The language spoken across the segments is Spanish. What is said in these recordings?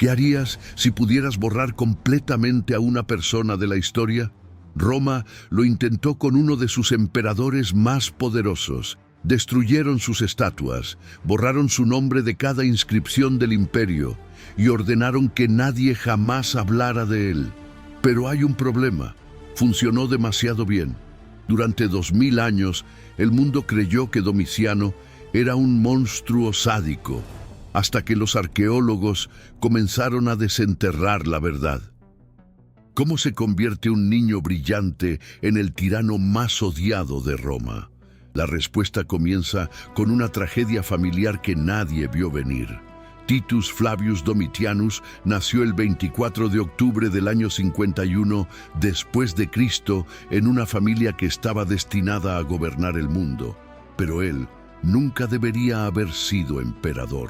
¿Qué harías si pudieras borrar completamente a una persona de la historia? Roma lo intentó con uno de sus emperadores más poderosos. Destruyeron sus estatuas, borraron su nombre de cada inscripción del imperio y ordenaron que nadie jamás hablara de él. Pero hay un problema. Funcionó demasiado bien. Durante 2000 años, el mundo creyó que Domiciano era un monstruo sádico, hasta que los arqueólogos comenzaron a desenterrar la verdad. ¿Cómo se convierte un niño brillante en el tirano más odiado de Roma? La respuesta comienza con una tragedia familiar que nadie vio venir. Titus Flavius Domitianus nació el 24 de octubre del año 51 después de Cristo en una familia que estaba destinada a gobernar el mundo. Pero él nunca debería haber sido emperador.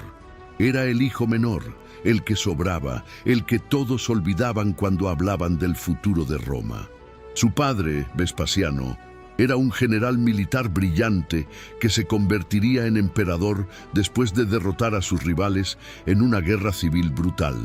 Era el hijo menor, el que sobraba, el que todos olvidaban cuando hablaban del futuro de Roma. Su padre, Vespasiano, era un general militar brillante que se convertiría en emperador después de derrotar a sus rivales en una guerra civil brutal.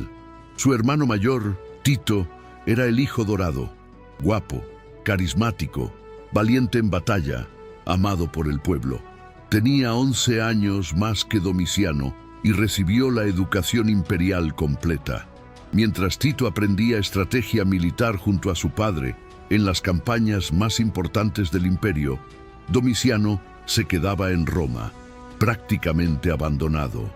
Su hermano mayor, Tito, era el hijo dorado, guapo, carismático, valiente en batalla, amado por el pueblo. Tenía 11 años más que Domiciano y recibió la educación imperial completa. Mientras Tito aprendía estrategia militar junto a su padre en las campañas más importantes del imperio, Domiciano se quedaba en Roma, prácticamente abandonado.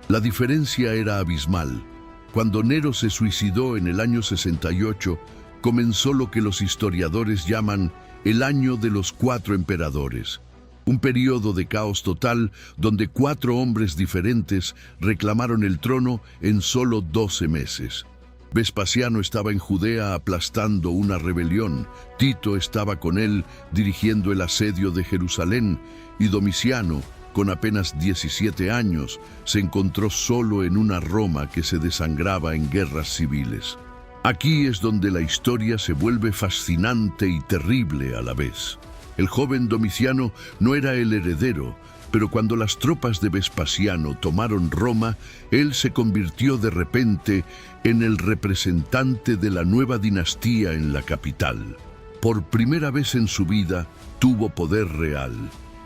La diferencia era abismal. Cuando Nero se suicidó en el año 68, comenzó lo que los historiadores llaman el Año de los 4 emperadores. Un periodo de caos total donde 4 hombres diferentes reclamaron el trono en solo 12 meses. Vespasiano estaba en Judea aplastando una rebelión, Tito estaba con él dirigiendo el asedio de Jerusalén y Domiciano, con apenas 17 años, se encontró solo en una Roma que se desangraba en guerras civiles. Aquí es donde la historia se vuelve fascinante y terrible a la vez. El joven Domiciano no era el heredero, pero cuando las tropas de Vespasiano tomaron Roma, él se convirtió de repente en el representante de la nueva dinastía en la capital. Por primera vez en su vida, tuvo poder real,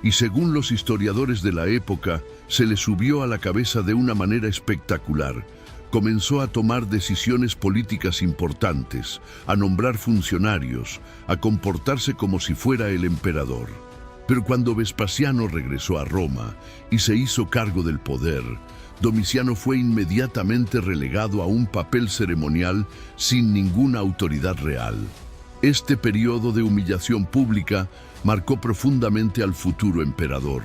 y según los historiadores de la época, se le subió a la cabeza de una manera espectacular. Comenzó a tomar decisiones políticas importantes, a nombrar funcionarios, a comportarse como si fuera el emperador. Pero cuando Vespasiano regresó a Roma y se hizo cargo del poder, Domiciano fue inmediatamente relegado a un papel ceremonial sin ninguna autoridad real. Este periodo de humillación pública marcó profundamente al futuro emperador.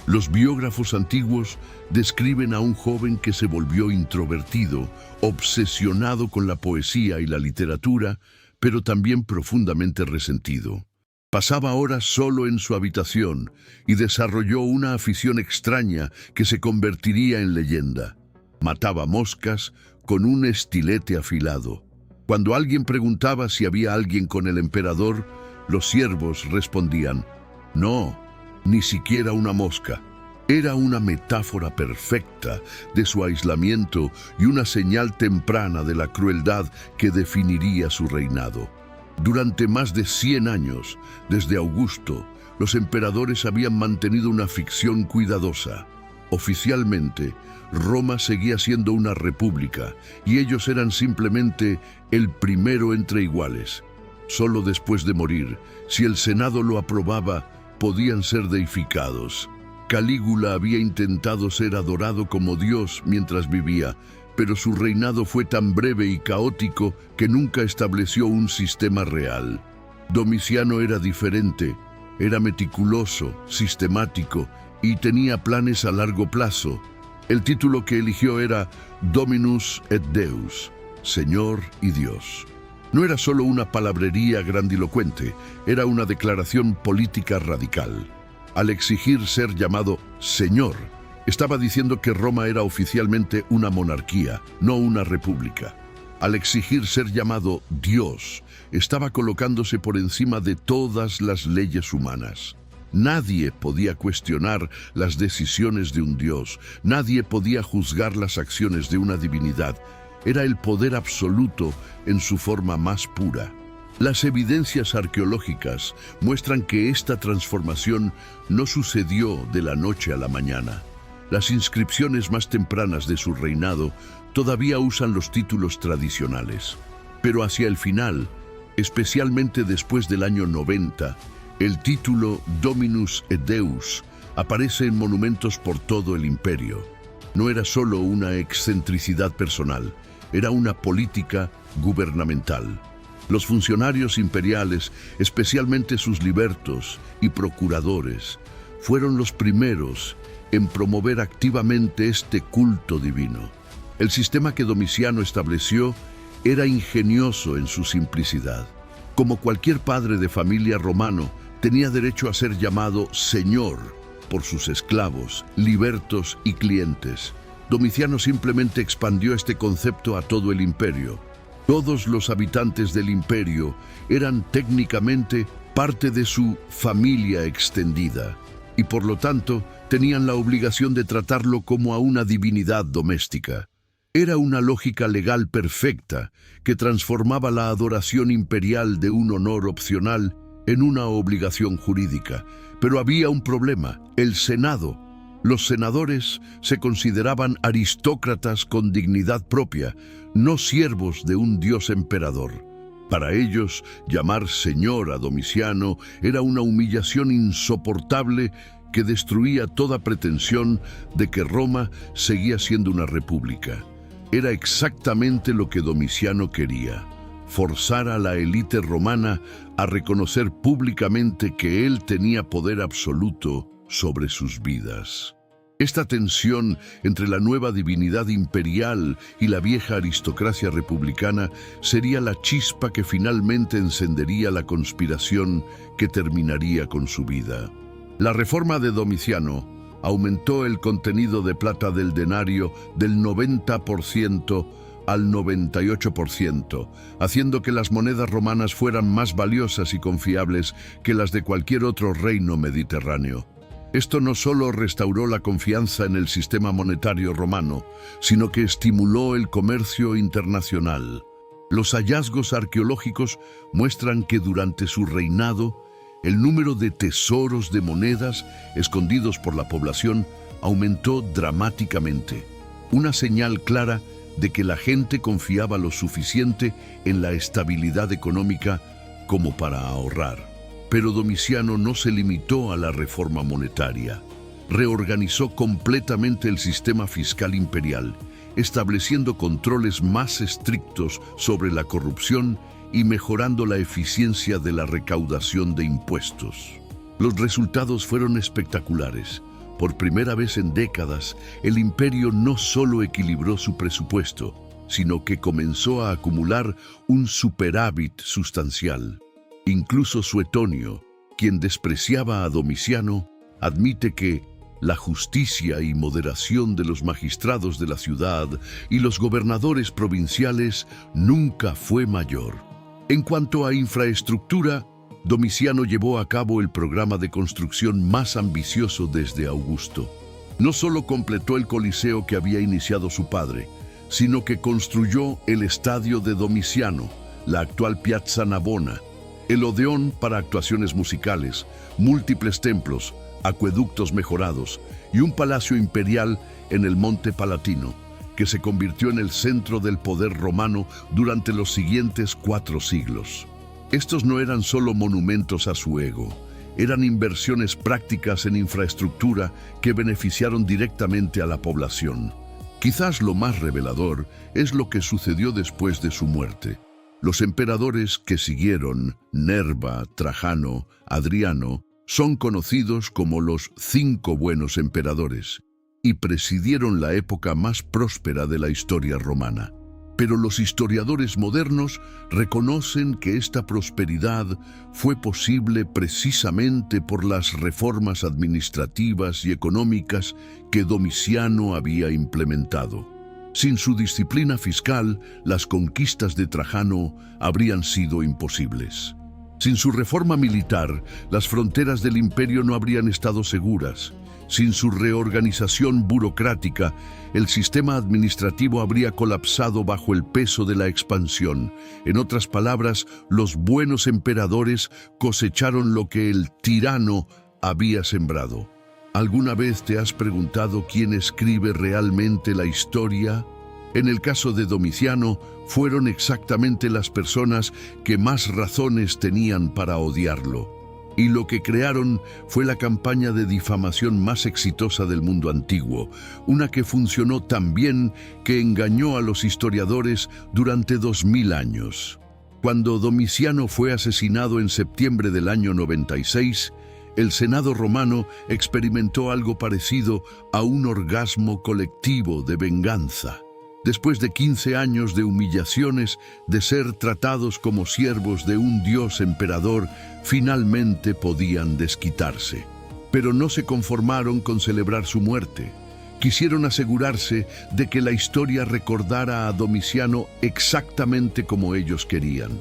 Los biógrafos antiguos describen a un joven que se volvió introvertido, obsesionado con la poesía y la literatura, pero también profundamente resentido. Pasaba horas solo en su habitación y desarrolló una afición extraña que se convertiría en leyenda. Mataba moscas con un estilete afilado. Cuando alguien preguntaba si había alguien con el emperador, los siervos respondían: «No, ni siquiera una mosca». Era una metáfora perfecta de su aislamiento y una señal temprana de la crueldad que definiría su reinado. Durante más de 100 años, desde Augusto, los emperadores habían mantenido una ficción cuidadosa. Oficialmente, Roma seguía siendo una república y ellos eran simplemente el primero entre iguales. Solo después de morir, si el Senado lo aprobaba, podían ser deificados. Calígula había intentado ser adorado como Dios mientras vivía, pero su reinado fue tan breve y caótico que nunca estableció un sistema real. Domiciano era diferente, era meticuloso, sistemático y tenía planes a largo plazo. El título que eligió era Dominus et Deus, Señor y Dios. No era solo una palabrería grandilocuente, era una declaración política radical. Al exigir ser llamado Señor, estaba diciendo que Roma era oficialmente una monarquía, no una república. Al exigir ser llamado Dios, estaba colocándose por encima de todas las leyes humanas. Nadie podía cuestionar las decisiones de un Dios, nadie podía juzgar las acciones de una divinidad. era el poder absoluto en su forma más pura. Las evidencias arqueológicas muestran que esta transformación no sucedió de la noche a la mañana. Las inscripciones más tempranas de su reinado todavía usan los títulos tradicionales. Pero hacia el final, especialmente después del año 90, el título Dominus et Deus aparece en monumentos por todo el imperio. No era solo una excentricidad personal, era una política gubernamental. Los funcionarios imperiales, especialmente sus libertos y procuradores, fueron los primeros en promover activamente este culto divino. El sistema que Domiciano estableció era ingenioso en su simplicidad. Como cualquier padre de familia romano, tenía derecho a ser llamado señor por sus esclavos, libertos y clientes. Domiciano simplemente expandió este concepto a todo el imperio. Todos los habitantes del imperio eran técnicamente parte de su familia extendida y por lo tanto tenían la obligación de tratarlo como a una divinidad doméstica. Era una lógica legal perfecta que transformaba la adoración imperial de un honor opcional en una obligación jurídica. Pero había un problema: el Senado. Los senadores se consideraban aristócratas con dignidad propia, no siervos de un dios emperador. Para ellos, llamar señor a Domiciano era una humillación insoportable que destruía toda pretensión de que Roma seguía siendo una república. Era exactamente lo que Domiciano quería: forzar a la élite romana a reconocer públicamente que él tenía poder absoluto sobre sus vidas. Esta tensión entre la nueva divinidad imperial y la vieja aristocracia republicana sería la chispa que finalmente encendería la conspiración que terminaría con su vida. La reforma de Domiciano aumentó el contenido de plata del denario del 90% al 98%, haciendo que las monedas romanas fueran más valiosas y confiables que las de cualquier otro reino mediterráneo. Esto no solo restauró la confianza en el sistema monetario romano, sino que estimuló el comercio internacional. Los hallazgos arqueológicos muestran que durante su reinado, el número de tesoros de monedas escondidos por la población aumentó dramáticamente, una señal clara de que la gente confiaba lo suficiente en la estabilidad económica como para ahorrar. Pero Domiciano no se limitó a la reforma monetaria. Reorganizó completamente el sistema fiscal imperial, estableciendo controles más estrictos sobre la corrupción y mejorando la eficiencia de la recaudación de impuestos. Los resultados fueron espectaculares. Por primera vez en décadas, el imperio no solo equilibró su presupuesto, sino que comenzó a acumular un superávit sustancial. Incluso Suetonio, quien despreciaba a Domiciano, admite que la justicia y moderación de los magistrados de la ciudad y los gobernadores provinciales nunca fue mayor. En cuanto a infraestructura, Domiciano llevó a cabo el programa de construcción más ambicioso desde Augusto. No solo completó el Coliseo que había iniciado su padre, sino que construyó el Estadio de Domiciano, la actual Piazza Navona, el Odeón para actuaciones musicales, múltiples templos, acueductos mejorados y un palacio imperial en el Monte Palatino, que se convirtió en el centro del poder romano durante los siguientes 4 siglos. Estos no eran solo monumentos a su ego, eran inversiones prácticas en infraestructura que beneficiaron directamente a la población. Quizás lo más revelador es lo que sucedió después de su muerte. Los emperadores que siguieron, Nerva, Trajano, Adriano, son conocidos como los 5 buenos emperadores y presidieron la época más próspera de la historia romana. Pero los historiadores modernos reconocen que esta prosperidad fue posible precisamente por las reformas administrativas y económicas que Domiciano había implementado. Sin su disciplina fiscal, las conquistas de Trajano habrían sido imposibles. Sin su reforma militar, las fronteras del imperio no habrían estado seguras, Sin su reorganización burocrática, el sistema administrativo habría colapsado bajo el peso de la expansión. En otras palabras, los buenos emperadores cosecharon lo que el tirano había sembrado. ¿Alguna vez te has preguntado quién escribe realmente la historia? En el caso de Domiciano, fueron exactamente las personas que más razones tenían para odiarlo. Y lo que crearon fue la campaña de difamación más exitosa del mundo antiguo, una que funcionó tan bien que engañó a los historiadores durante 2000 años. Cuando Domiciano fue asesinado en septiembre del año 96, el Senado romano experimentó algo parecido a un orgasmo colectivo de venganza. Después de 15 años de humillaciones, de ser tratados como siervos de un dios emperador, finalmente podían desquitarse. Pero no se conformaron con celebrar su muerte. Quisieron asegurarse de que la historia recordara a Domiciano exactamente como ellos querían,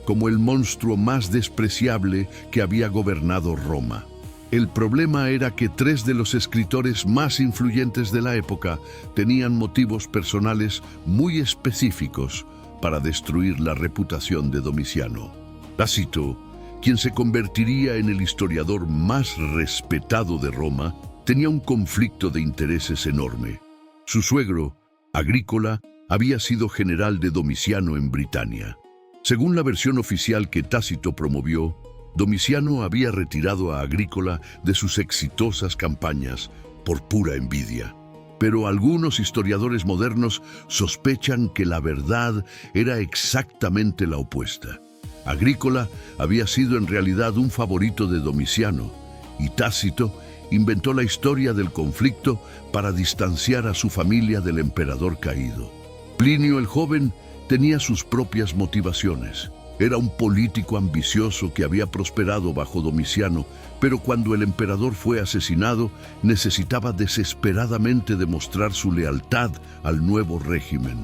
como el monstruo más despreciable que había gobernado Roma. El problema era que 3 de los escritores más influyentes de la época tenían motivos personales muy específicos para destruir la reputación de Domiciano. Tácito, quien se convertiría en el historiador más respetado de Roma, tenía un conflicto de intereses enorme. Su suegro, Agrícola, había sido general de Domiciano en Britania. Según la versión oficial que Tácito promovió, Domiciano había retirado a Agrícola de sus exitosas campañas por pura envidia. Pero algunos historiadores modernos sospechan que la verdad era exactamente la opuesta. Agrícola había sido en realidad un favorito de Domiciano, y Tácito inventó la historia del conflicto para distanciar a su familia del emperador caído. Plinio el Joven tenía sus propias motivaciones. Era un político ambicioso que había prosperado bajo Domiciano, pero cuando el emperador fue asesinado, necesitaba desesperadamente demostrar su lealtad al nuevo régimen.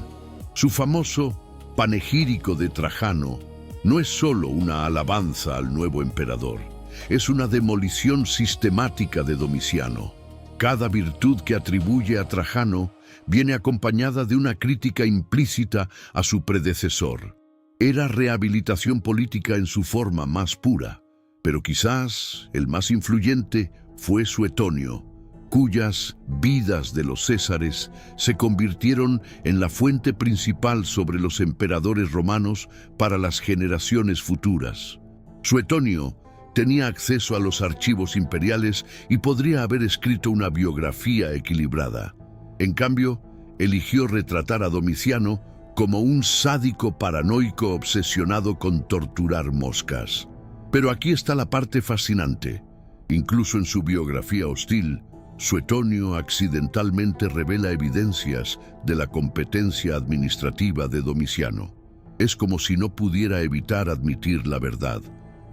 Su famoso panegírico de Trajano no es solo una alabanza al nuevo emperador, es una demolición sistemática de Domiciano. Cada virtud que atribuye a Trajano viene acompañada de una crítica implícita a su predecesor. Era rehabilitación política en su forma más pura, pero quizás el más influyente fue Suetonio, cuyas vidas de los Césares se convirtieron en la fuente principal sobre los emperadores romanos para las generaciones futuras. Suetonio tenía acceso a los archivos imperiales y podría haber escrito una biografía equilibrada. En cambio, eligió retratar a Domiciano como un sádico paranoico obsesionado con torturar moscas. Pero aquí está la parte fascinante. Incluso en su biografía hostil, Suetonio accidentalmente revela evidencias de la competencia administrativa de Domiciano. Es como si no pudiera evitar admitir la verdad,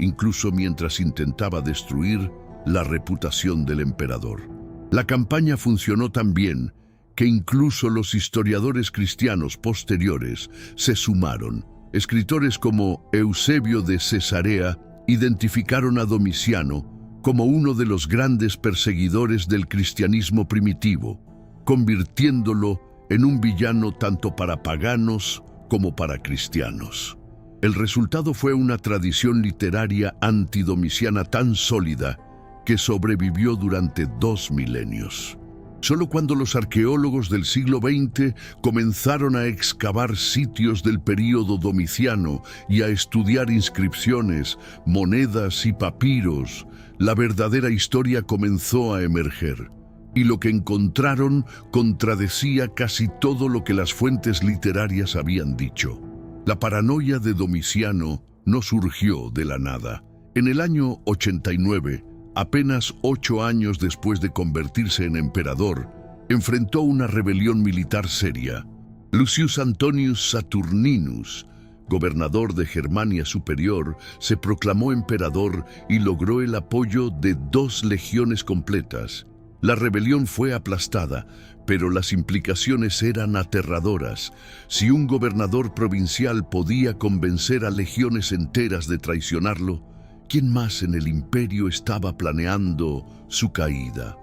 incluso mientras intentaba destruir la reputación del emperador. La campaña funcionó tan bien que incluso los historiadores cristianos posteriores se sumaron. Escritores como Eusebio de Cesarea identificaron a Domiciano como uno de los grandes perseguidores del cristianismo primitivo, convirtiéndolo en un villano tanto para paganos como para cristianos. El resultado fue una tradición literaria antidomiciana tan sólida que sobrevivió durante 2 milenios. Solo cuando los arqueólogos del siglo XX comenzaron a excavar sitios del período domiciano y a estudiar inscripciones, monedas y papiros, la verdadera historia comenzó a emerger. Y lo que encontraron contradecía casi todo lo que las fuentes literarias habían dicho. La paranoia de Domiciano no surgió de la nada. En el año 89, apenas 8 años después de convertirse en emperador, enfrentó una rebelión militar seria. Lucius Antonius Saturninus, gobernador de Germania Superior, se proclamó emperador y logró el apoyo de 2 legiones completas. La rebelión fue aplastada, pero las implicaciones eran aterradoras. Si un gobernador provincial podía convencer a legiones enteras de traicionarlo, ¿quién más en el imperio estaba planeando su caída?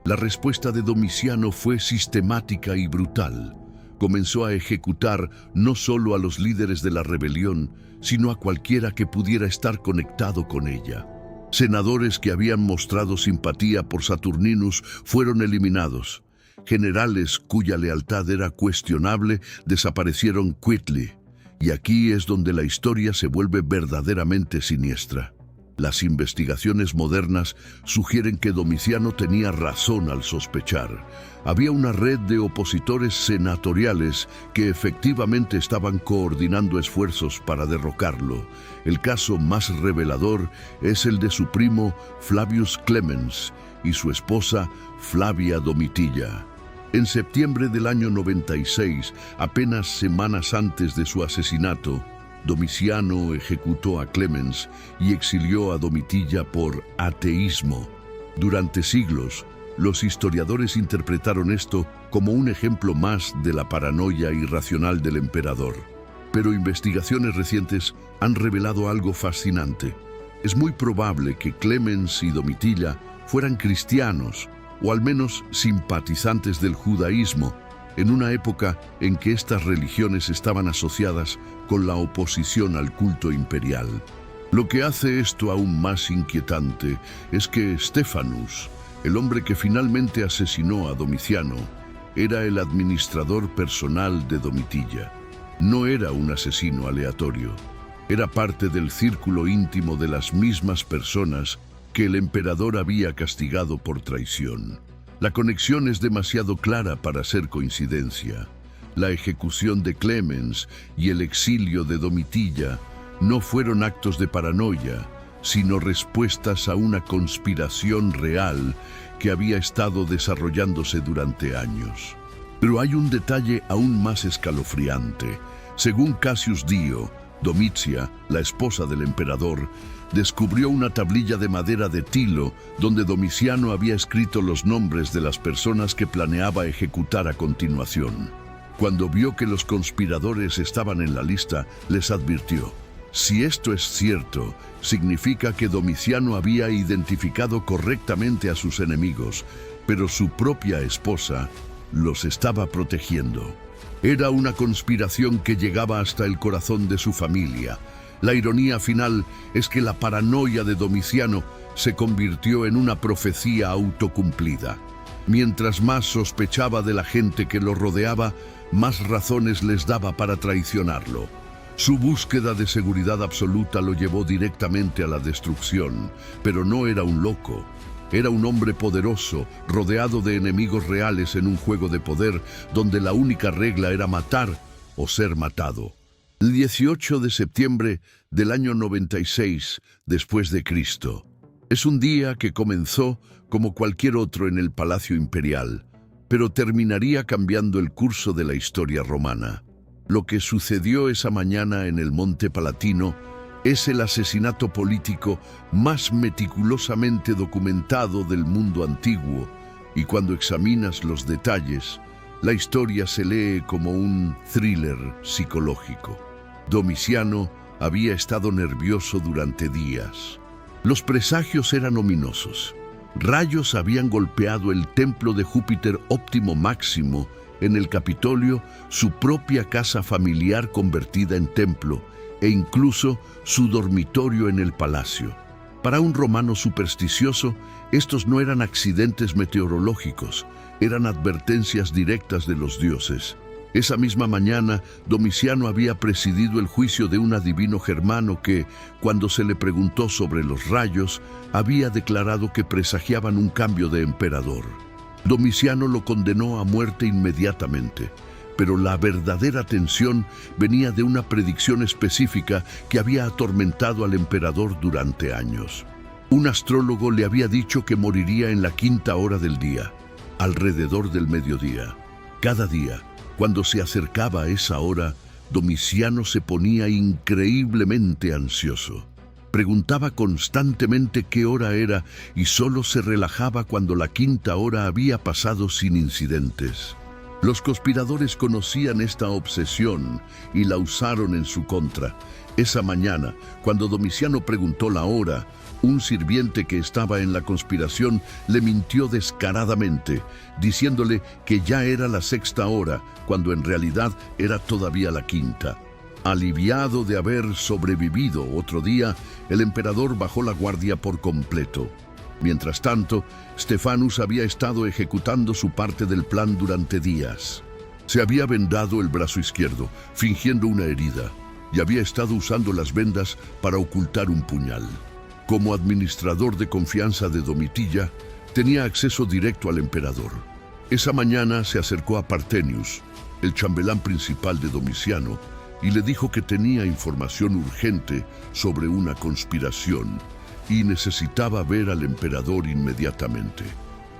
La respuesta de Domiciano fue sistemática y brutal. Comenzó a ejecutar no solo a los líderes de la rebelión, sino a cualquiera que pudiera estar conectado con ella. Senadores que habían mostrado simpatía por Saturninus fueron eliminados. Generales cuya lealtad era cuestionable desaparecieron quickly. Y aquí es donde la historia se vuelve verdaderamente siniestra. Las investigaciones modernas sugieren que Domiciano tenía razón al sospechar. Había una red de opositores senatoriales que efectivamente estaban coordinando esfuerzos para derrocarlo. El caso más revelador es el de su primo Flavius Clemens y su esposa Flavia Domitilla. En septiembre del año 96, apenas semanas antes de su asesinato, Domiciano ejecutó a Clemens y exilió a Domitilla por ateísmo. Durante siglos, los historiadores interpretaron esto como un ejemplo más de la paranoia irracional del emperador. Pero investigaciones recientes han revelado algo fascinante. Es muy probable que Clemens y Domitilla fueran cristianos, o al menos simpatizantes del judaísmo, en una época en que estas religiones estaban asociadas con la oposición al culto imperial. Lo que hace esto aún más inquietante es que Stephanus, el hombre que finalmente asesinó a Domiciano, era el administrador personal de Domitilla. No era un asesino aleatorio, era parte del círculo íntimo de las mismas personas que el emperador había castigado por traición. La conexión es demasiado clara para ser coincidencia. La ejecución de Clemens y el exilio de Domitilla no fueron actos de paranoia, sino respuestas a una conspiración real que había estado desarrollándose durante años. Pero hay un detalle aún más escalofriante. Según Cassius Dio, Domitia, la esposa del emperador, descubrió una tablilla de madera de tilo donde Domiciano había escrito los nombres de las personas que planeaba ejecutar a continuación. Cuando vio que los conspiradores estaban en la lista, les advirtió: si esto es cierto, significa que Domiciano había identificado correctamente a sus enemigos, pero su propia esposa los estaba protegiendo. Era una conspiración que llegaba hasta el corazón de su familia. La ironía final es que la paranoia de Domiciano se convirtió en una profecía autocumplida. Mientras más sospechaba de la gente que lo rodeaba, más razones les daba para traicionarlo. Su búsqueda de seguridad absoluta lo llevó directamente a la destrucción, pero no era un loco. Era un hombre poderoso, rodeado de enemigos reales en un juego de poder donde la única regla era matar o ser matado. El 18 de septiembre del año 96 después de Cristo. Es un día que comenzó como cualquier otro en el Palacio Imperial, pero terminaría cambiando el curso de la historia romana. Lo que sucedió esa mañana en el Monte Palatino es el asesinato político más meticulosamente documentado del mundo antiguo, y cuando examinas los detalles, la historia se lee como un thriller psicológico. Domiciano había estado nervioso durante días. Los presagios eran ominosos. Rayos habían golpeado el templo de Júpiter Óptimo Máximo en el Capitolio, su propia casa familiar convertida en templo, e incluso su dormitorio en el palacio. Para un romano supersticioso, estos no eran accidentes meteorológicos, eran advertencias directas de los dioses. Esa misma mañana, Domiciano había presidido el juicio de un adivino germano que, cuando se le preguntó sobre los rayos, había declarado que presagiaban un cambio de emperador. Domiciano lo condenó a muerte inmediatamente, pero la verdadera tensión venía de una predicción específica que había atormentado al emperador durante años. Un astrólogo le había dicho que moriría en la quinta hora del día, alrededor del mediodía. Cada día, cuando se acercaba a esa hora, Domiciano se ponía increíblemente ansioso. Preguntaba constantemente qué hora era y solo se relajaba cuando la quinta hora había pasado sin incidentes. Los conspiradores conocían esta obsesión y la usaron en su contra. Esa mañana, cuando Domiciano preguntó la hora, un sirviente que estaba en la conspiración le mintió descaradamente, diciéndole que ya era la 6ª hora, cuando en realidad era todavía la 5ª. Aliviado de haber sobrevivido otro día, el emperador bajó la guardia por completo. Mientras tanto, Stephanus había estado ejecutando su parte del plan durante días. Se había vendado el brazo izquierdo, fingiendo una herida, y había estado usando las vendas para ocultar un puñal. Como administrador de confianza de Domitilla, tenía acceso directo al emperador. Esa mañana se acercó a Parthenius, el chambelán principal de Domiciano, y le dijo que tenía información urgente sobre una conspiración y necesitaba ver al emperador inmediatamente.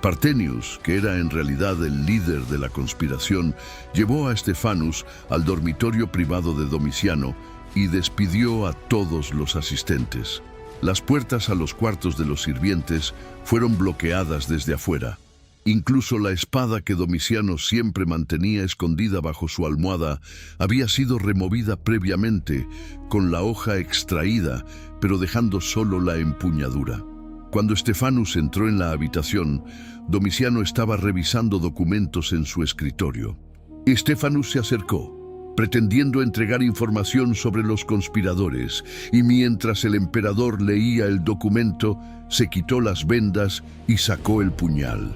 Parthenius, que era en realidad el líder de la conspiración, llevó a Stephanus al dormitorio privado de Domiciano y despidió a todos los asistentes. Las puertas a los cuartos de los sirvientes fueron bloqueadas desde afuera. Incluso la espada que Domiciano siempre mantenía escondida bajo su almohada había sido removida previamente, con la hoja extraída, pero dejando solo la empuñadura. Cuando Stephanus entró en la habitación, Domiciano estaba revisando documentos en su escritorio. Stephanus se acercó, pretendiendo entregar información sobre los conspiradores, y mientras el emperador leía el documento, se quitó las vendas y sacó el puñal.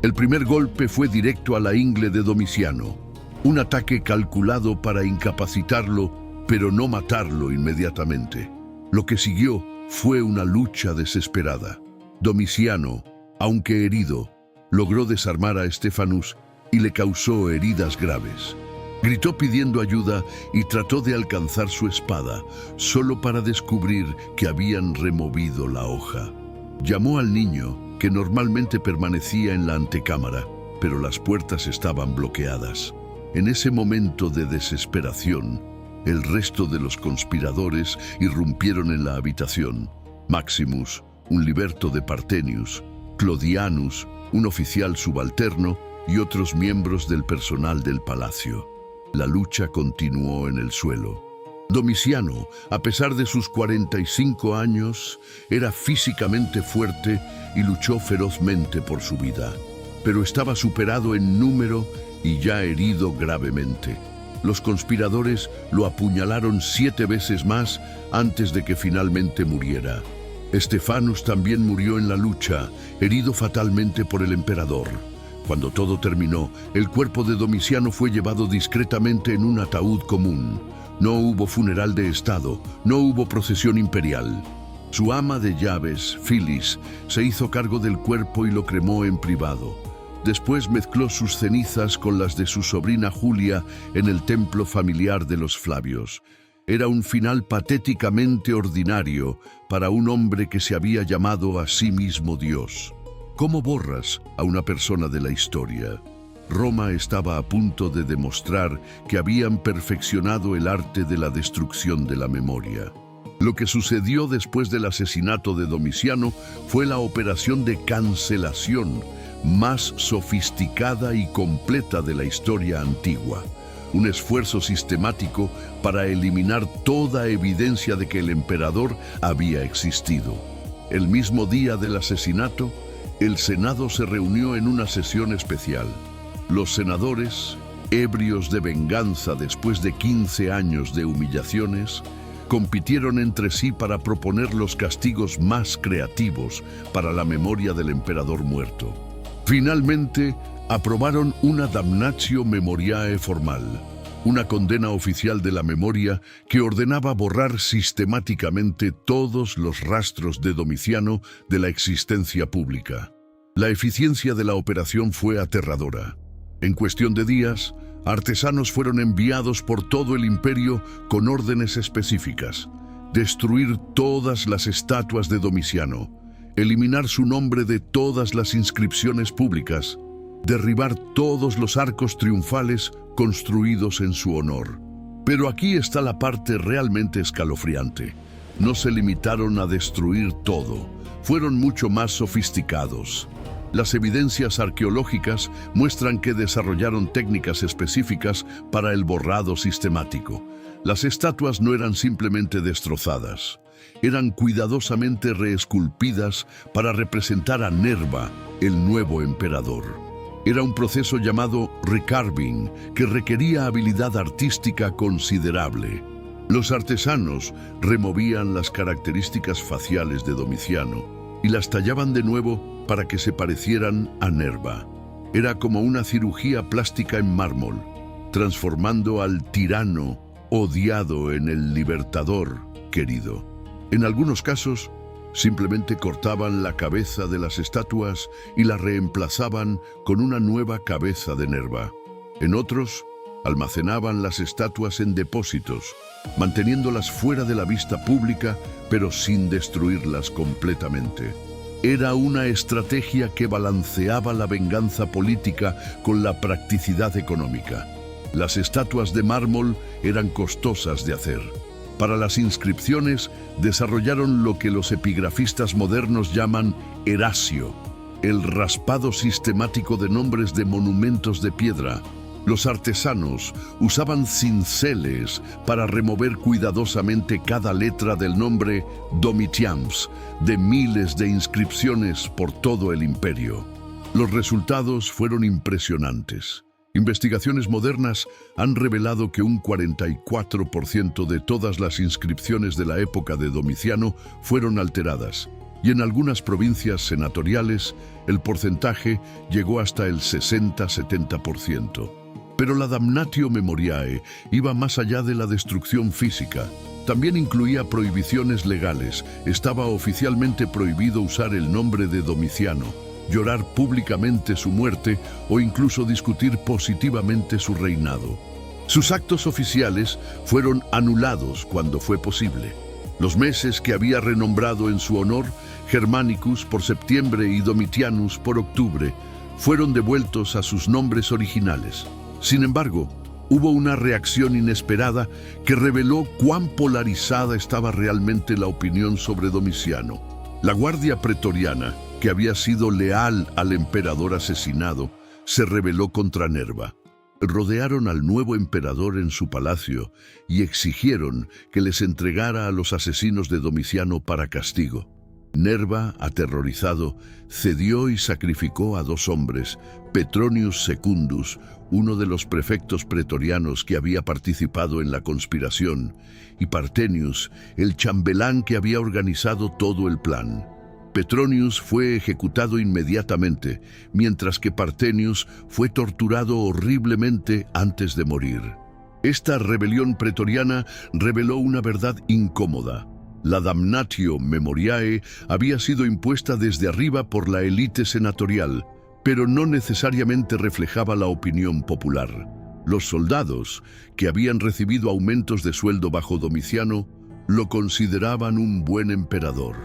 El primer golpe fue directo a la ingle de Domiciano, un ataque calculado para incapacitarlo, pero no matarlo inmediatamente. Lo que siguió fue una lucha desesperada. Domiciano, aunque herido, logró desarmar a Stephanus y le causó heridas graves. Gritó pidiendo ayuda y trató de alcanzar su espada, solo para descubrir que habían removido la hoja. Llamó al niño, que normalmente permanecía en la antecámara, pero las puertas estaban bloqueadas. En ese momento de desesperación, el resto de los conspiradores irrumpieron en la habitación. Maximus, un liberto de Parthenius, Clodianus, un oficial subalterno, y otros miembros del personal del palacio. La lucha continuó en el suelo. Domiciano, a pesar de sus 45 años, era físicamente fuerte y luchó ferozmente por su vida. Pero estaba superado en número y ya herido gravemente. Los conspiradores lo apuñalaron 7 veces más antes de que finalmente muriera. Stephanus también murió en la lucha, herido fatalmente por el emperador. Cuando todo terminó, el cuerpo de Domiciano fue llevado discretamente en un ataúd común. No hubo funeral de estado, no hubo procesión imperial. Su ama de llaves, Phyllis, se hizo cargo del cuerpo y lo cremó en privado. Después mezcló sus cenizas con las de su sobrina Julia en el templo familiar de los Flavios. Era un final patéticamente ordinario para un hombre que se había llamado a sí mismo Dios. ¿Cómo borras a una persona de la historia? Roma estaba a punto de demostrar que habían perfeccionado el arte de la destrucción de la memoria. Lo que sucedió después del asesinato de Domiciano fue la operación de cancelación más sofisticada y completa de la historia antigua. Un esfuerzo sistemático para eliminar toda evidencia de que el emperador había existido. El mismo día del asesinato, el Senado se reunió en una sesión especial. Los senadores, ebrios de venganza después de 15 años de humillaciones, compitieron entre sí para proponer los castigos más creativos para la memoria del emperador muerto. Finalmente, aprobaron una damnatio memoriae formal, una condena oficial de la memoria que ordenaba borrar sistemáticamente todos los rastros de Domiciano de la existencia pública. La eficiencia de la operación fue aterradora. En cuestión de días, artesanos fueron enviados por todo el imperio con órdenes específicas: destruir todas las estatuas de Domiciano, eliminar su nombre de todas las inscripciones públicas, derribar todos los arcos triunfales construidos en su honor. Pero aquí está la parte realmente escalofriante. No se limitaron a destruir todo, fueron mucho más sofisticados. Las evidencias arqueológicas muestran que desarrollaron técnicas específicas para el borrado sistemático. Las estatuas no eran simplemente destrozadas, eran cuidadosamente reesculpidas para representar a Nerva, el nuevo emperador. Era un proceso llamado recarving, que requería habilidad artística considerable. Los artesanos removían las características faciales de Domiciano y las tallaban de nuevo para que se parecieran a Nerva. Era como una cirugía plástica en mármol, transformando al tirano odiado en el libertador querido. En algunos casos, simplemente cortaban la cabeza de las estatuas y la reemplazaban con una nueva cabeza de Nerva. En otros, almacenaban las estatuas en depósitos, manteniéndolas fuera de la vista pública, pero sin destruirlas completamente. Era una estrategia que balanceaba la venganza política con la practicidad económica. Las estatuas de mármol eran costosas de hacer. Para las inscripciones, desarrollaron lo que los epigrafistas modernos llaman erasio, el raspado sistemático de nombres de monumentos de piedra. Los artesanos usaban cinceles para remover cuidadosamente cada letra del nombre Domitians de miles de inscripciones por todo el imperio. Los resultados fueron impresionantes. Investigaciones modernas han revelado que un 44% de todas las inscripciones de la época de Domiciano fueron alteradas, y en algunas provincias senatoriales el porcentaje llegó hasta el 60-70%. Pero la Damnatio Memoriae iba más allá de la destrucción física. También incluía prohibiciones legales. Estaba oficialmente prohibido usar el nombre de Domiciano, llorar públicamente su muerte o incluso discutir positivamente su reinado. Sus actos oficiales fueron anulados cuando fue posible. Los meses que había renombrado en su honor, Germanicus por septiembre y Domitianus por octubre, fueron devueltos a sus nombres originales. Sin embargo, hubo una reacción inesperada que reveló cuán polarizada estaba realmente la opinión sobre Domiciano. La Guardia Pretoriana, que había sido leal al emperador asesinado, se rebeló contra Nerva. Rodearon al nuevo emperador en su palacio y exigieron que les entregara a los asesinos de Domiciano para castigo. Nerva, aterrorizado, cedió y sacrificó a 2 hombres, Petronius Secundus, uno de los prefectos pretorianos que había participado en la conspiración, y Partenius, el chambelán que había organizado todo el plan. Petronius fue ejecutado inmediatamente, mientras que Partenius fue torturado horriblemente antes de morir. Esta rebelión pretoriana reveló una verdad incómoda. La Damnatio Memoriae había sido impuesta desde arriba por la élite senatorial, pero no necesariamente reflejaba la opinión popular. Los soldados, que habían recibido aumentos de sueldo bajo Domiciano, lo consideraban un buen emperador.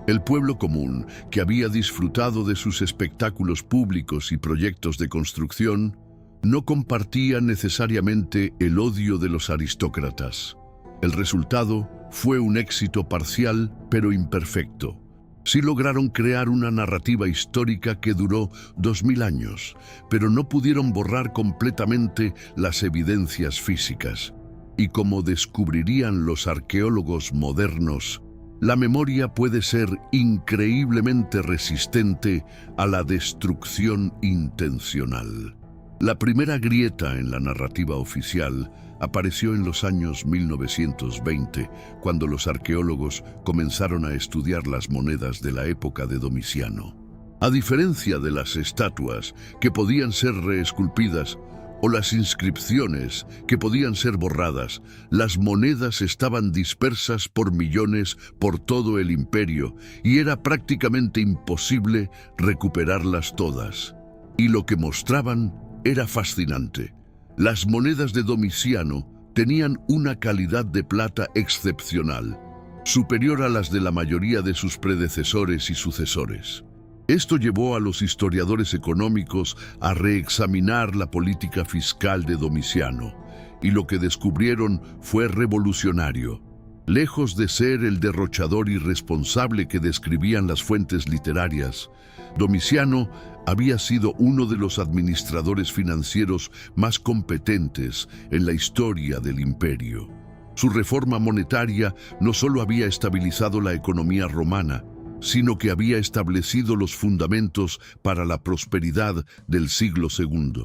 El pueblo común, que había disfrutado de sus espectáculos públicos y proyectos de construcción, no compartía necesariamente el odio de los aristócratas. El resultado fue un éxito parcial, pero imperfecto. Sí lograron crear una narrativa histórica que duró 2000 años, pero no pudieron borrar completamente las evidencias físicas. Y como descubrirían los arqueólogos modernos, la memoria puede ser increíblemente resistente a la destrucción intencional. La primera grieta en la narrativa oficial apareció en los años 1920, cuando los arqueólogos comenzaron a estudiar las monedas de la época de Domiciano. A diferencia de las estatuas, que podían ser reesculpidas, o las inscripciones, que podían ser borradas, las monedas estaban dispersas por millones por todo el imperio, y era prácticamente imposible recuperarlas todas. Y lo que mostraban era fascinante. Las monedas de Domiciano tenían una calidad de plata excepcional, superior a las de la mayoría de sus predecesores y sucesores. Esto llevó a los historiadores económicos a reexaminar la política fiscal de Domiciano, y lo que descubrieron fue revolucionario. Lejos de ser el derrochador irresponsable que describían las fuentes literarias, Domiciano había sido uno de los administradores financieros más competentes en la historia del imperio. Su reforma monetaria no solo había estabilizado la economía romana, sino que había establecido los fundamentos para la prosperidad del siglo II.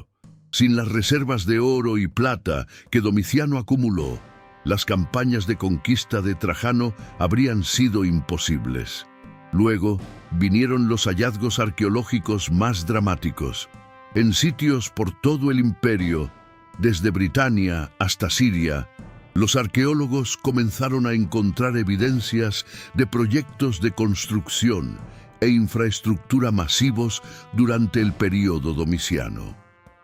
Sin las reservas de oro y plata que Domiciano acumuló, las campañas de conquista de Trajano habrían sido imposibles. Luego vinieron los hallazgos arqueológicos más dramáticos. En sitios por todo el imperio, desde Britania hasta Siria, los arqueólogos comenzaron a encontrar evidencias de proyectos de construcción e infraestructura masivos durante el período domiciano.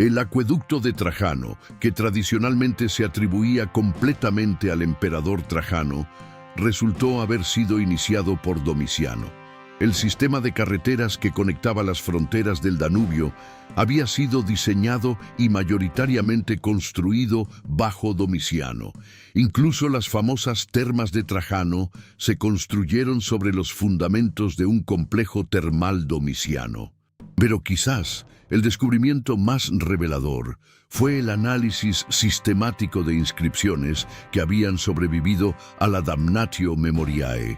El acueducto de Trajano, que tradicionalmente se atribuía completamente al emperador Trajano, resultó haber sido iniciado por Domiciano. El sistema de carreteras que conectaba las fronteras del Danubio había sido diseñado y mayoritariamente construido bajo Domiciano. Incluso las famosas termas de Trajano se construyeron sobre los fundamentos de un complejo termal domiciano. Pero quizás el descubrimiento más revelador fue el análisis sistemático de inscripciones que habían sobrevivido a la Damnatio Memoriae.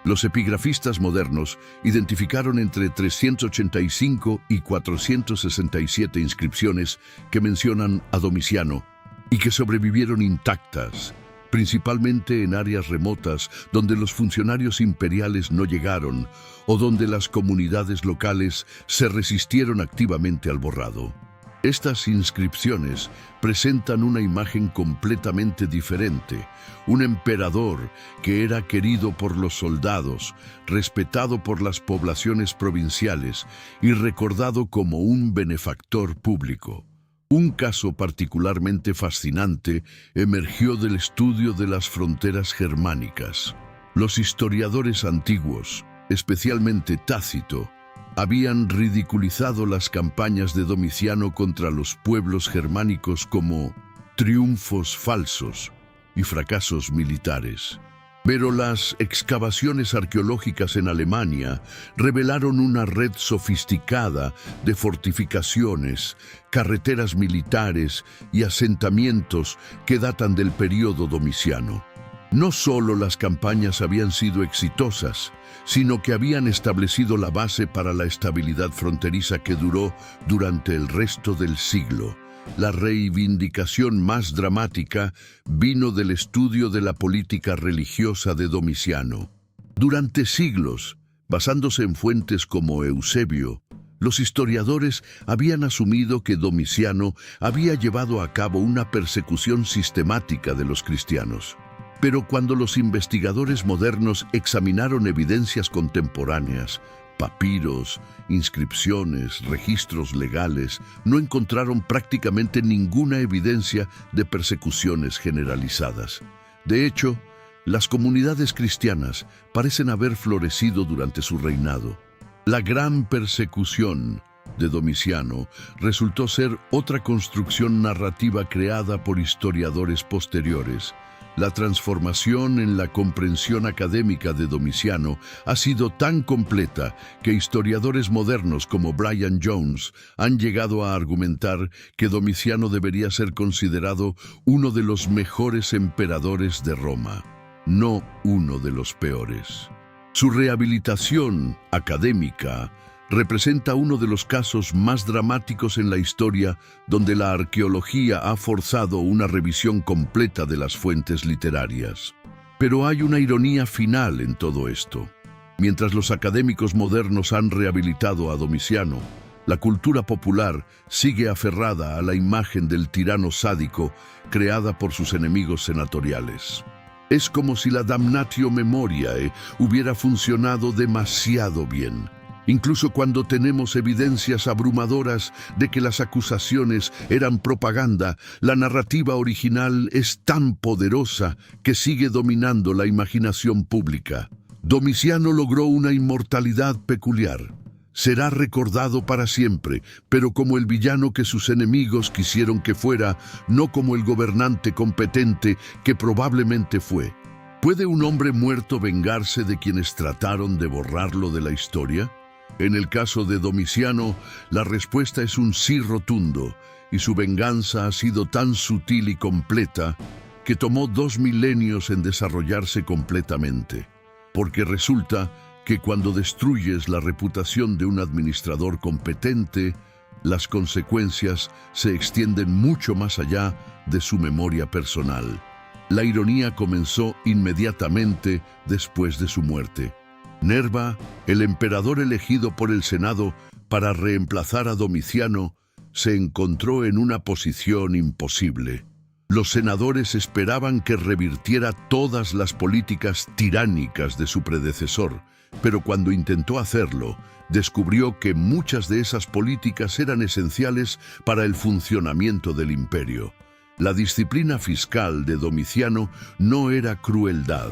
Los epigrafistas modernos identificaron entre 385 y 467 inscripciones que mencionan a Domiciano y que sobrevivieron intactas, principalmente en áreas remotas donde los funcionarios imperiales no llegaron o donde las comunidades locales se resistieron activamente al borrado. Estas inscripciones presentan una imagen completamente diferente, un emperador que era querido por los soldados, respetado por las poblaciones provinciales y recordado como un benefactor público. Un caso particularmente fascinante emergió del estudio de las fronteras germánicas. Los historiadores antiguos, especialmente Tácito, habían ridiculizado las campañas de Domiciano contra los pueblos germánicos como triunfos falsos y fracasos militares. Pero las excavaciones arqueológicas en Alemania revelaron una red sofisticada de fortificaciones, carreteras militares y asentamientos que datan del período domiciano. No solo las campañas habían sido exitosas, sino que habían establecido la base para la estabilidad fronteriza que duró durante el resto del siglo. La reivindicación más dramática vino del estudio de la política religiosa de Domiciano. Durante siglos, basándose en fuentes como Eusebio, los historiadores habían asumido que Domiciano había llevado a cabo una persecución sistemática de los cristianos. Pero cuando los investigadores modernos examinaron evidencias contemporáneas, papiros, inscripciones, registros legales, no encontraron prácticamente ninguna evidencia de persecuciones generalizadas. De hecho, las comunidades cristianas parecen haber florecido durante su reinado. La gran persecución de Domiciano resultó ser otra construcción narrativa creada por historiadores posteriores. La transformación en la comprensión académica de Domiciano ha sido tan completa que historiadores modernos como Brian Jones han llegado a argumentar que Domiciano debería ser considerado uno de los mejores emperadores de Roma, no uno de los peores. Su rehabilitación académica representa uno de los casos más dramáticos en la historia donde la arqueología ha forzado una revisión completa de las fuentes literarias. Pero hay una ironía final en todo esto. Mientras los académicos modernos han rehabilitado a Domiciano, la cultura popular sigue aferrada a la imagen del tirano sádico creada por sus enemigos senatoriales. Es como si la Damnatio Memoriae hubiera funcionado demasiado bien. Incluso cuando tenemos evidencias abrumadoras de que las acusaciones eran propaganda, la narrativa original es tan poderosa que sigue dominando la imaginación pública. Domiciano logró una inmortalidad peculiar. Será recordado para siempre, pero como el villano que sus enemigos quisieron que fuera, no como el gobernante competente que probablemente fue. ¿Puede un hombre muerto vengarse de quienes trataron de borrarlo de la historia? En el caso de Domiciano, la respuesta es un sí rotundo, y su venganza ha sido tan sutil y completa que tomó 2 milenios en desarrollarse completamente. Porque resulta que cuando destruyes la reputación de un administrador competente, las consecuencias se extienden mucho más allá de su memoria personal. La ironía comenzó inmediatamente después de su muerte. Nerva, el emperador elegido por el Senado para reemplazar a Domiciano, se encontró en una posición imposible. Los senadores esperaban que revirtiera todas las políticas tiránicas de su predecesor, pero cuando intentó hacerlo, descubrió que muchas de esas políticas eran esenciales para el funcionamiento del imperio. La disciplina fiscal de Domiciano no era crueldad,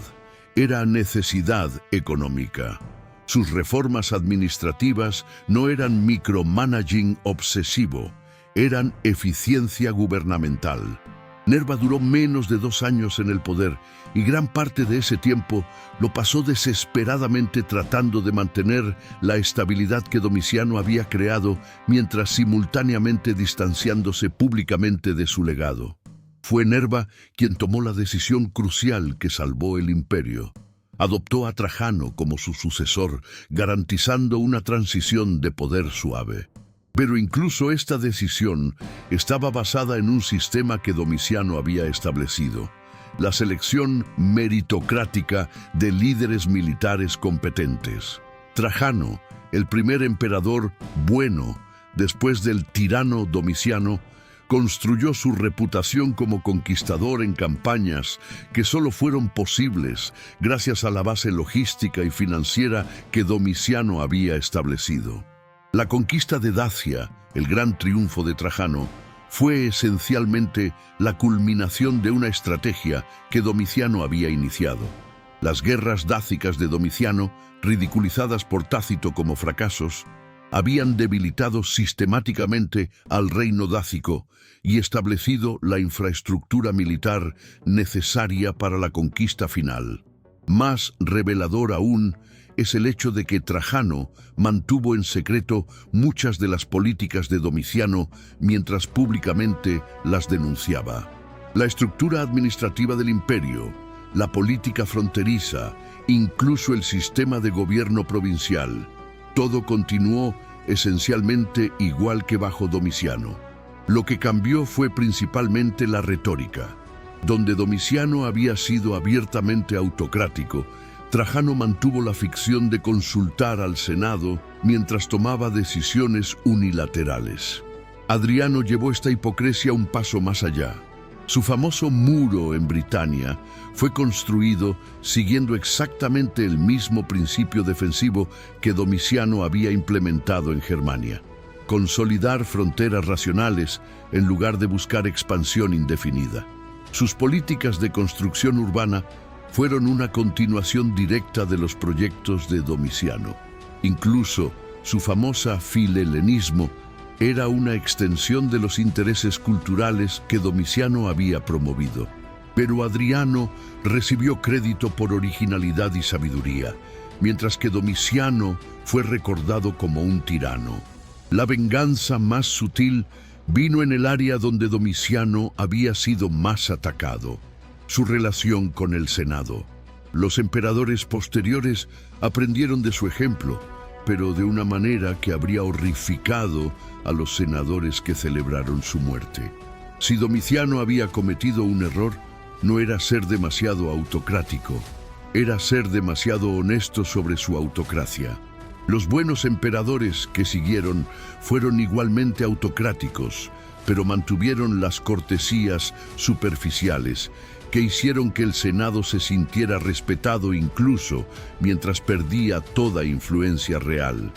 era necesidad económica. Sus reformas administrativas no eran micromanaging obsesivo, eran eficiencia gubernamental. Nerva duró menos de 2 años en el poder y gran parte de ese tiempo lo pasó desesperadamente tratando de mantener la estabilidad que Domiciano había creado mientras simultáneamente distanciándose públicamente de su legado. Fue Nerva quien tomó la decisión crucial que salvó el imperio. Adoptó a Trajano como su sucesor, garantizando una transición de poder suave. Pero incluso esta decisión estaba basada en un sistema que Domiciano había establecido: la selección meritocrática de líderes militares competentes. Trajano, el primer emperador bueno después del tirano Domiciano, construyó su reputación como conquistador en campañas que solo fueron posibles gracias a la base logística y financiera que Domiciano había establecido. La conquista de Dacia, el gran triunfo de Trajano, fue esencialmente la culminación de una estrategia que Domiciano había iniciado. Las guerras dácicas de Domiciano, ridiculizadas por Tácito como fracasos, habían debilitado sistemáticamente al reino dácico y establecido la infraestructura militar necesaria para la conquista final. Más revelador aún es el hecho de que Trajano mantuvo en secreto muchas de las políticas de Domiciano mientras públicamente las denunciaba. La estructura administrativa del imperio, la política fronteriza, incluso el sistema de gobierno provincial, todo continuó esencialmente igual que bajo Domiciano. Lo que cambió fue principalmente la retórica. Donde Domiciano había sido abiertamente autocrático, Trajano mantuvo la ficción de consultar al Senado mientras tomaba decisiones unilaterales. Adriano llevó esta hipocresía un paso más allá. Su famoso muro en Britania fue construido siguiendo exactamente el mismo principio defensivo que Domiciano había implementado en Germania: consolidar fronteras racionales en lugar de buscar expansión indefinida. Sus políticas de construcción urbana fueron una continuación directa de los proyectos de Domiciano. Incluso su famosa filhelenismo era una extensión de los intereses culturales que Domiciano había promovido. Pero Adriano recibió crédito por originalidad y sabiduría, mientras que Domiciano fue recordado como un tirano. La venganza más sutil vino en el área donde Domiciano había sido más atacado: su relación con el Senado. Los emperadores posteriores aprendieron de su ejemplo, pero de una manera que habría horrificado a los senadores que celebraron su muerte. Si Domiciano había cometido un error, no era ser demasiado autocrático, era ser demasiado honesto sobre su autocracia. Los buenos emperadores que siguieron fueron igualmente autocráticos, pero mantuvieron las cortesías superficiales que hicieron que el Senado se sintiera respetado incluso mientras perdía toda influencia real.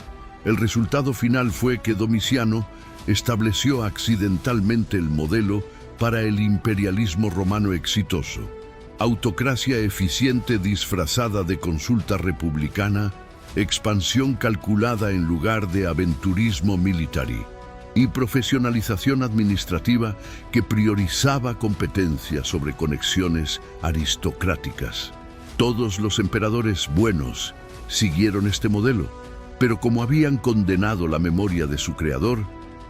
El resultado final fue que Domiciano estableció accidentalmente el modelo para el imperialismo romano exitoso: autocracia eficiente disfrazada de consulta republicana, expansión calculada en lugar de aventurismo militar, y profesionalización administrativa que priorizaba competencia sobre conexiones aristocráticas. Todos los emperadores buenos siguieron este modelo, pero como habían condenado la memoria de su creador,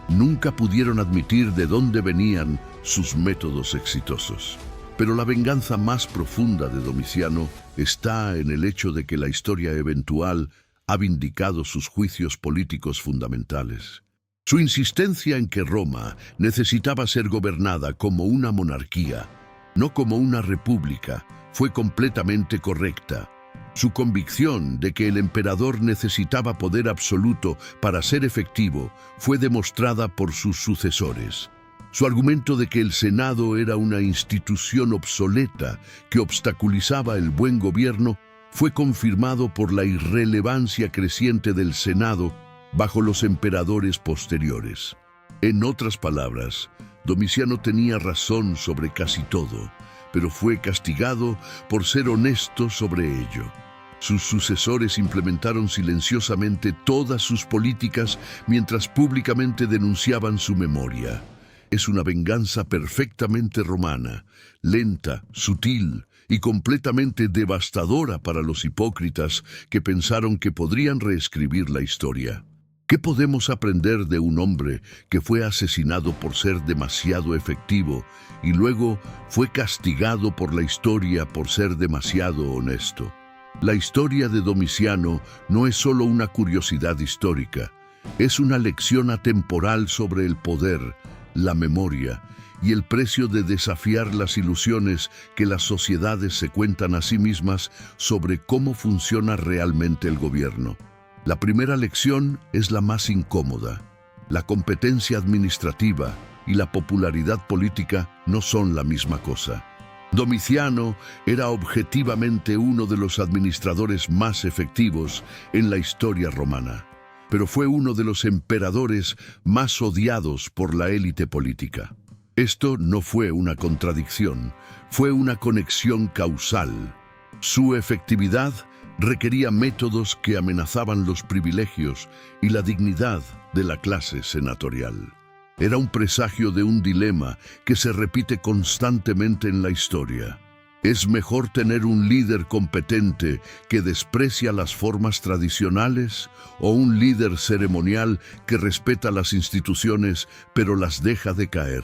nunca pudieron admitir de dónde venían sus métodos exitosos. Pero la venganza más profunda de Domiciano está en el hecho de que la historia eventual ha vindicado sus juicios políticos fundamentales. Su insistencia en que Roma necesitaba ser gobernada como una monarquía, no como una república, fue completamente correcta. Su convicción de que el emperador necesitaba poder absoluto para ser efectivo fue demostrada por sus sucesores. Su argumento de que el Senado era una institución obsoleta que obstaculizaba el buen gobierno fue confirmado por la irrelevancia creciente del Senado bajo los emperadores posteriores. En otras palabras, Domiciano tenía razón sobre casi todo, pero fue castigado por ser honesto sobre ello. Sus sucesores implementaron silenciosamente todas sus políticas mientras públicamente denunciaban su memoria. Es una venganza perfectamente romana, lenta, sutil y completamente devastadora para los hipócritas que pensaron que podrían reescribir la historia. ¿Qué podemos aprender de un hombre que fue asesinado por ser demasiado efectivo y luego fue castigado por la historia por ser demasiado honesto? La historia de Domiciano no es solo una curiosidad histórica, es una lección atemporal sobre el poder, la memoria y el precio de desafiar las ilusiones que las sociedades se cuentan a sí mismas sobre cómo funciona realmente el gobierno. La primera lección es la más incómoda. La competencia administrativa y la popularidad política no son la misma cosa. Domiciano era objetivamente uno de los administradores más efectivos en la historia romana, pero fue uno de los emperadores más odiados por la élite política. Esto no fue una contradicción, fue una conexión causal. Su efectividad requería métodos que amenazaban los privilegios y la dignidad de la clase senatorial. Era un presagio de un dilema que se repite constantemente en la historia. ¿Es mejor tener un líder competente que desprecia las formas tradicionales o un líder ceremonial que respeta las instituciones pero las deja decaer?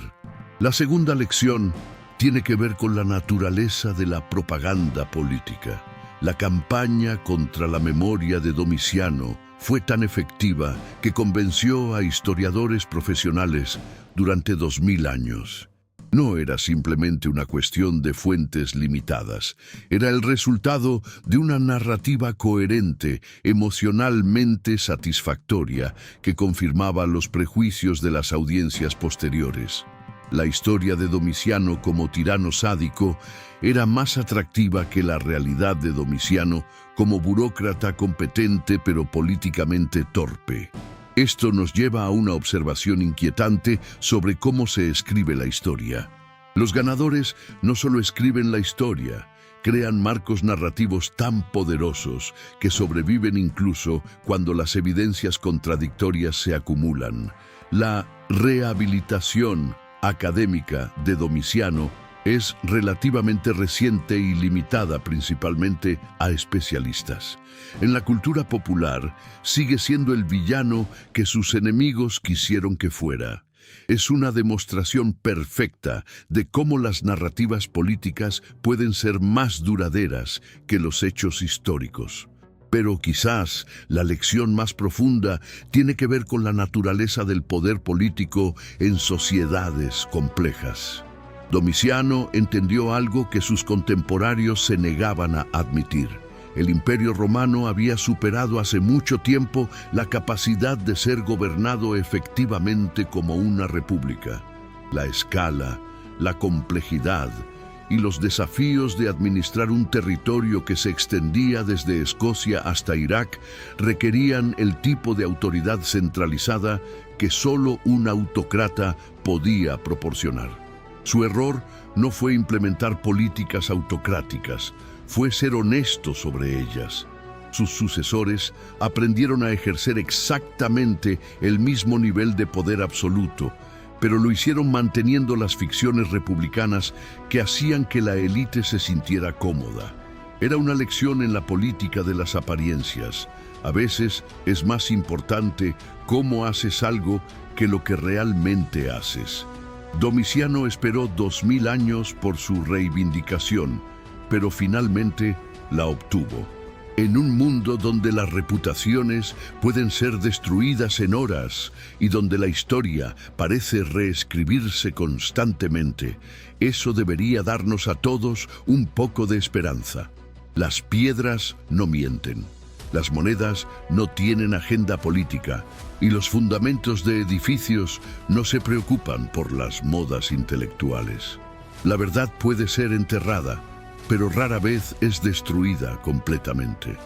La segunda lección tiene que ver con la naturaleza de la propaganda política. La campaña contra la memoria de Domiciano fue tan efectiva que convenció a historiadores profesionales durante 2000 años. No era simplemente una cuestión de fuentes limitadas, era el resultado de una narrativa coherente, emocionalmente satisfactoria, que confirmaba los prejuicios de las audiencias posteriores. La historia de Domiciano como tirano sádico era más atractiva que la realidad de Domiciano como burócrata competente pero políticamente torpe. Esto nos lleva a una observación inquietante sobre cómo se escribe la historia. Los ganadores no solo escriben la historia, crean marcos narrativos tan poderosos que sobreviven incluso cuando las evidencias contradictorias se acumulan. La rehabilitación académica de Domiciano es relativamente reciente y limitada principalmente a especialistas. En la cultura popular, sigue siendo el villano que sus enemigos quisieron que fuera. Es una demostración perfecta de cómo las narrativas políticas pueden ser más duraderas que los hechos históricos. Pero quizás la lección más profunda tiene que ver con la naturaleza del poder político en sociedades complejas. Domiciano entendió algo que sus contemporáneos se negaban a admitir. El Imperio Romano había superado hace mucho tiempo la capacidad de ser gobernado efectivamente como una república. La escala, la complejidad y los desafíos de administrar un territorio que se extendía desde Escocia hasta Irak requerían el tipo de autoridad centralizada que solo un autócrata podía proporcionar. Su error no fue implementar políticas autocráticas, fue ser honesto sobre ellas. Sus sucesores aprendieron a ejercer exactamente el mismo nivel de poder absoluto, pero lo hicieron manteniendo las ficciones republicanas que hacían que la élite se sintiera cómoda. Era una lección en la política de las apariencias. A veces es más importante cómo haces algo que lo que realmente haces. Domiciano esperó 2000 años por su reivindicación, pero finalmente la obtuvo. En un mundo donde las reputaciones pueden ser destruidas en horas y donde la historia parece reescribirse constantemente, eso debería darnos a todos un poco de esperanza. Las piedras no mienten, las monedas no tienen agenda política y los fundamentos de edificios no se preocupan por las modas intelectuales. La verdad puede ser enterrada, pero rara vez es destruida completamente.